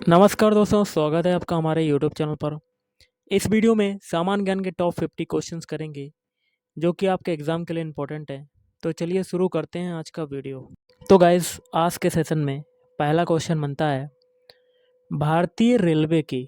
नमस्कार दोस्तों, स्वागत है आपका हमारे यूट्यूब चैनल पर। इस वीडियो में सामान्य ज्ञान के टॉप 50 क्वेश्चंस करेंगे जो कि आपके एग्जाम के लिए इम्पोर्टेंट है। तो चलिए शुरू करते हैं आज का वीडियो। तो गाइस, आज के सेशन में पहला क्वेश्चन बनता है, भारतीय रेलवे की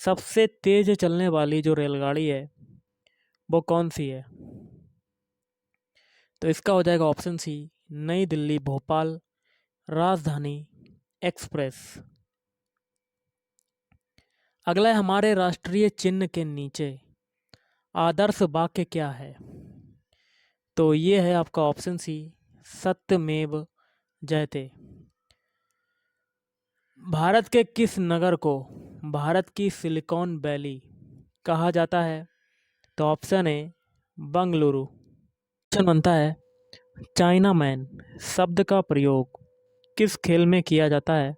सबसे तेज चलने वाली जो रेलगाड़ी है वो कौन सी है? तो इसका हो जाएगा ऑप्शन सी, नई दिल्ली भोपाल राजधानी एक्सप्रेस। अगला है, हमारे राष्ट्रीय चिन्ह के नीचे आदर्श वाक्य क्या है? तो ये है आपका ऑप्शन सी, सत्यमेव जयते। भारत के किस नगर को भारत की सिलिकॉन वैली कहा जाता है? तो ऑप्शन ए, बंगलुरु। क्वेश्चन बनता है, चाइना मैन शब्द का प्रयोग किस खेल में किया जाता है?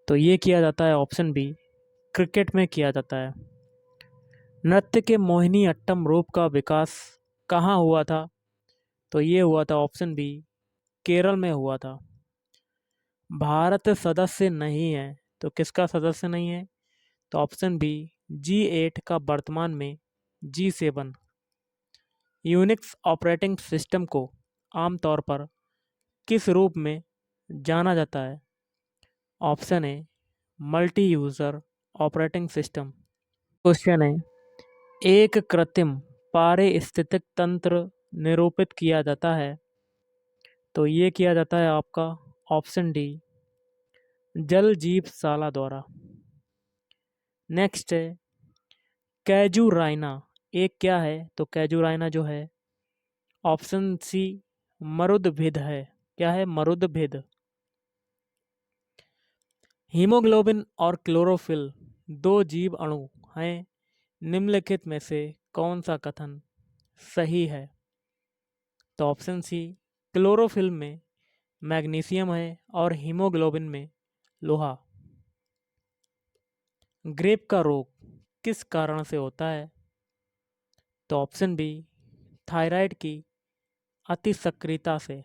तो ये किया जाता है ऑप्शन बी, क्रिकेट में किया जाता है। नृत्य के मोहिनी अट्टम रूप का विकास कहाँ हुआ था? तो ये हुआ था ऑप्शन बी, केरल में हुआ था। भारत सदस्य नहीं है, तो किसका सदस्य नहीं है? तो ऑप्शन बी, G8 का वर्तमान में G7। यूनिक्स ऑपरेटिंग सिस्टम को आमतौर पर किस रूप में जाना जाता है? ऑप्शन ए, multi user operating system. Question है, एक कृत्रिम पारिस्थितिक तंत्र निरूपित किया जाता है, तो ये किया जाता है आपका ऑप्शन डी, जल जीवशाला द्वारा। नेक्स्ट है, कैजुराइना एक क्या है? तो कैजुराइना जो है ऑप्शन सी, मरुदभिद है। क्या है? मरुदभिद। हीमोग्लोबिन और क्लोरोफिल दो जीव अणु हैं, निम्नलिखित में से कौन सा कथन सही है? तो ऑप्शन सी, क्लोरोफिल में मैग्नीशियम है और हीमोग्लोबिन में लोहा। ग्रेप का रोग किस कारण से होता है? तो ऑप्शन बी, थायराइड की अति सक्रियता से।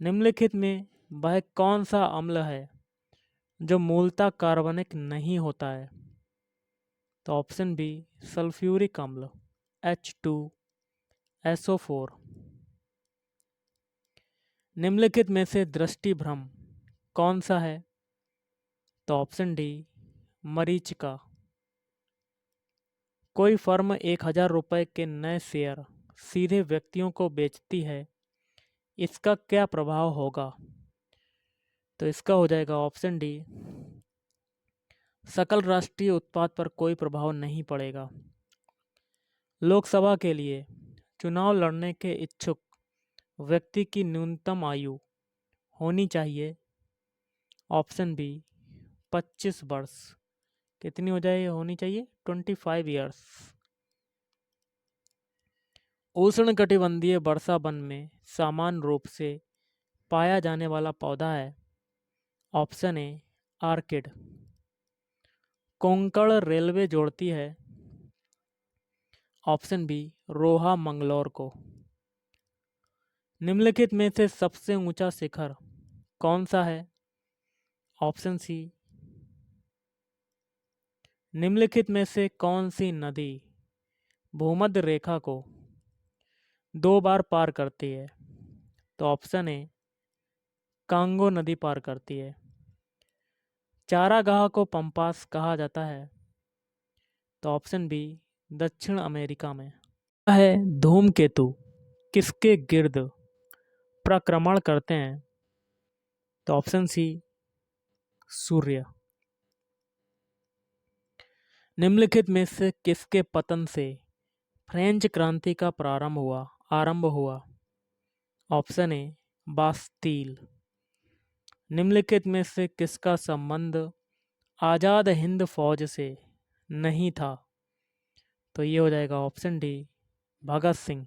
निम्नलिखित में वह कौन सा अम्ल है जो मूलतः कार्बनिक नहीं होता है? तो ऑप्शन बी, सल्फ्यूरिक अम्ल H2SO4। निम्नलिखित में से दृष्टि भ्रम कौन सा है? तो ऑप्शन डी, मरीचिका। कोई फर्म 1,000 रुपये के नए शेयर सीधे व्यक्तियों को बेचती है, इसका क्या प्रभाव होगा? तो इसका हो जाएगा ऑप्शन डी, सकल राष्ट्रीय उत्पाद पर कोई प्रभाव नहीं पड़ेगा। लोकसभा के लिए चुनाव लड़ने के इच्छुक व्यक्ति की न्यूनतम आयु होनी चाहिए। ऑप्शन बी, 25 वर्ष। कितनी हो जाए होनी चाहिए? 25 ईयर्स। उष्णकटिबंधीय वर्षा वन में सामान्य रूप से पाया जाने वाला पौधा है। ऑप्शन ए, आर्किड। कोंकण रेलवे जोड़ती है। ऑप्शन बी, रोहा मंगलौर को। निम्नलिखित में से सबसे ऊंचा शिखर कौन सा है? ऑप्शन सी, निम्नलिखित में से कौन सी नदी भूमध्य रेखा को 2 बार पार करती है? तो ऑप्शन ए, कांगो नदी पार करती है। चारागाह को पंपास कहा जाता है। तो ऑप्शन बी, दक्षिण अमेरिका में। है धूमकेतु किसके गिर्द प्रक्रमण करते हैं? तो ऑप्शन सी, सूर्य। निम्नलिखित में से किसके पतन से फ्रेंच क्रांति का आरंभ हुआ? Option A, Bastille. निम्नलिखित में से किसका संबंध आज़ाद हिंद फौज से नहीं था? तो ये हो जाएगा ऑप्शन डी, भगत सिंह।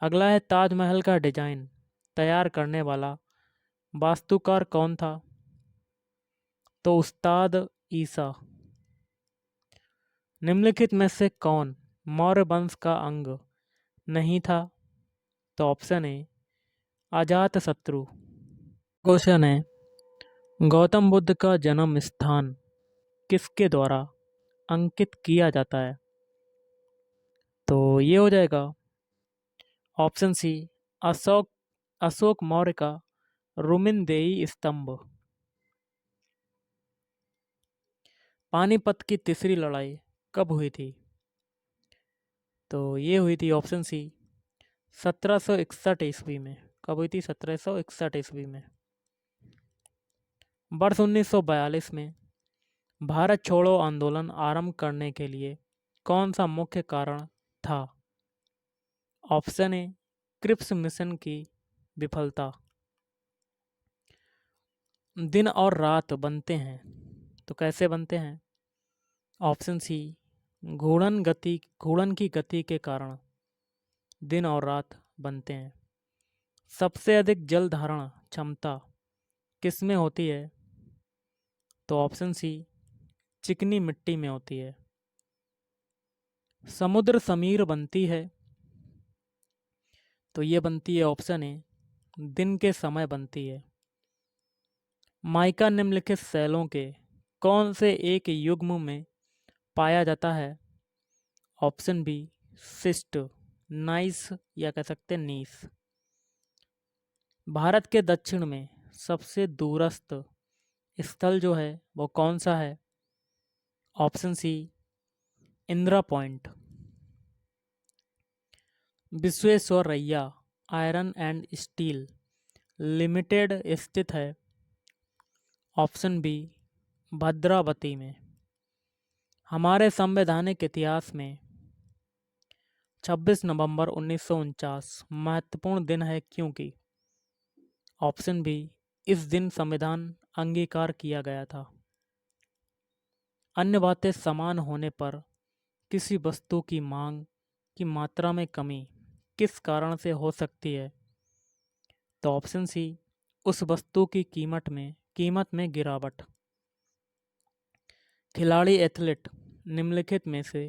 अगला है, ताजमहल का डिजाइन तैयार करने वाला वास्तुकार कौन था? तो उस्ताद ईसा। निम्नलिखित में से कौन मौर्य वंश का अंग नहीं था? तो ऑप्शन ए, अजातशत्रु। क्वेश्चन है, गौतम बुद्ध का जन्म स्थान किसके द्वारा अंकित किया जाता है? तो ये हो जाएगा ऑप्शन सी, अशोक अशोक मौर्य का रुमिनदेई स्तंभ। पानीपत की तीसरी लड़ाई कब हुई थी? तो ये हुई थी ऑप्शन सी, 1761 ईस्वी में। कब हुई थी? 1761 ईस्वी में। वर्ष 1942 में भारत छोड़ो आंदोलन आरंभ करने के लिए कौन सा मुख्य कारण था? ऑप्शन ए, क्रिप्स मिशन की विफलता। दिन और रात बनते हैं तो कैसे बनते हैं? ऑप्शन सी, घूर्णन की गति के कारण दिन और रात बनते हैं। सबसे अधिक जल धारण क्षमता किस में होती है? तो ऑप्शन सी, चिकनी मिट्टी में होती है। समुद्र समीर बनती है तो ये बनती है ऑप्शन ए, दिन के समय बनती है। माइका निम्नलिखित शैलों के कौन से एक युग्म में पाया जाता है? ऑप्शन बी, सिस्ट, नाइस या कह सकते हैं नीस। भारत के दक्षिण में सबसे दूरस्थ स्थल जो है वो कौन सा है? Option C, Indira point. Visvesvaraya iron and steel limited स्थित है। ऑप्शन बी, भद्रावती में। हमारे संवैधानिक इतिहास में 26 नवंबर 1949 महत्वपूर्ण दिन है क्योंकि? ऑप्शन बी, इस दिन संविधान अंगीकार किया गया था। अन्य बातें समान होने पर किसी वस्तु की मांग की मात्रा में कमी किस कारण से हो सकती है? तो ऑप्शन सी, उस वस्तु की कीमत में गिरावट। खिलाड़ी एथलीट निम्नलिखित में से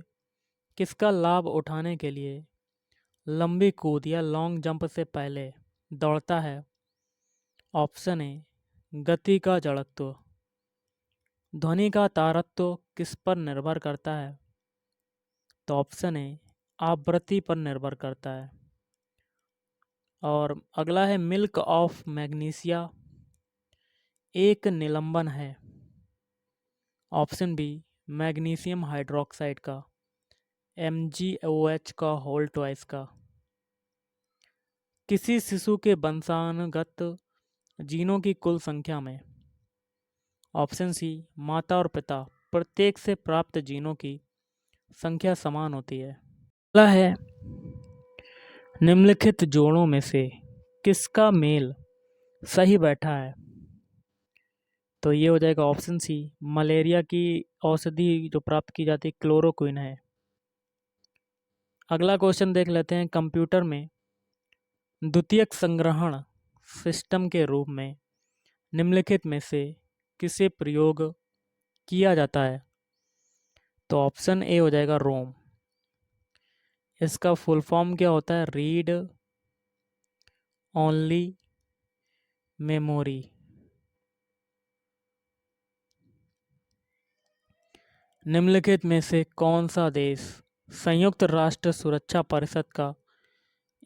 किसका लाभ उठाने के लिए लंबी कूद या लॉन्ग जंप से पहले दौड़ता है? ऑप्शन ए, गति का जड़त्व। ध्वनि का तारत्व किस पर निर्भर करता है? तो ऑप्शन ए, आवृत्ति पर निर्भर करता है। और अगला है, मिल्क ऑफ मैग्नीशिया एक निलंबन है। ऑप्शन बी, मैग्नीशियम हाइड्रोक्साइड का, MgOH का, होल ट्वाइस का। किसी शिशु के वंशानुगत जीनों की कुल संख्या में? ऑप्शन सी, माता और पिता प्रत्येक से प्राप्त जीनों की संख्या समान होती है। अगला है, निम्नलिखित जोड़ों में से किसका मेल सही बैठा है? तो ये हो जाएगा ऑप्शन सी, मलेरिया की औषधि जो प्राप्त की जाती है क्लोरोक्विन है। अगला क्वेश्चन देख लेते हैं, कंप्यूटर में द्वितीयक संग्रहण सिस्टम के रूप में निम्नलिखित में से किसे प्रयोग किया जाता है? तो ऑप्शन ए हो जाएगा रोम। इसका फुल फॉर्म क्या होता है? Read only memory. निम्नलिखित में से कौन सा देश संयुक्त राष्ट्र सुरक्षा परिषद का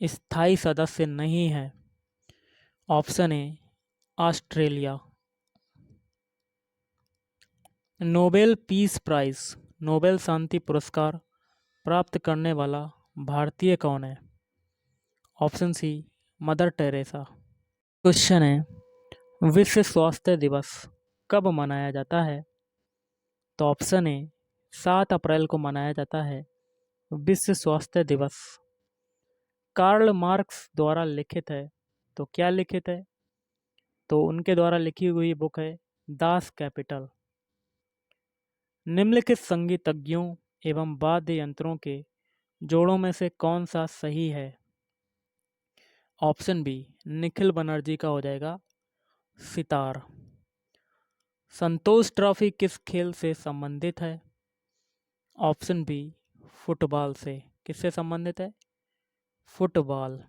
स्थायी सदस्य नहीं है? Option A, Australia. Nobel peace prize, Nobel शांति पुरस्कार प्राप्त करने वाला भारतीय कौन है? Option C, Mother Teresa. Question है, विश्व स्वास्थ्य दिवस कब मनाया जाता है? तो ऑप्शन ए, 7 अप्रैल को मनाया जाता है विश्व स्वास्थ्य दिवस। कार्ल मार्क्स द्वारा लिखित है तो क्या लिखित है? तो उनके द्वारा लिखी हुई बुक है दास कैपिटल। निम्नलिखित संगीतज्ञों एवं वाद्य यंत्रों के जोड़ों में से कौन सा सही है? ऑप्शन बी, निखिल बनर्जी का हो जाएगा सितार। संतोष ट्रॉफी किस खेल से संबंधित है? ऑप्शन बी, फुटबॉल से। किससे संबंधित है? फुटबॉल।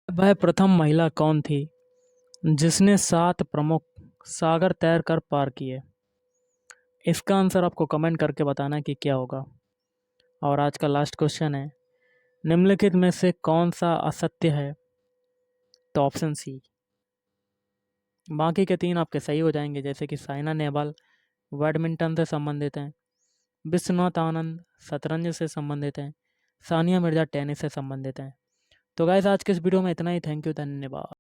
वह प्रथम महिला कौन थी जिसने 7 प्रमुख सागर तैर कर पार किए? इसका आंसर आपको कमेंट करके बताना है कि क्या होगा। और आज का लास्ट क्वेश्चन है, निम्नलिखित में से कौन सा असत्य है? तो ऑप्शन सी। बाकी के 3 आपके सही हो जाएंगे, जैसे कि साइना नेहवाल बैडमिंटन से संबंधित हैं, विश्वनाथ आनंद शतरंज से संबंधित हैं, सानिया मिर्जा टेनिस से संबंधित हैं। तो गाइस आज के इस वीडियो में इतना ही। थैंक यू, धन्यवाद।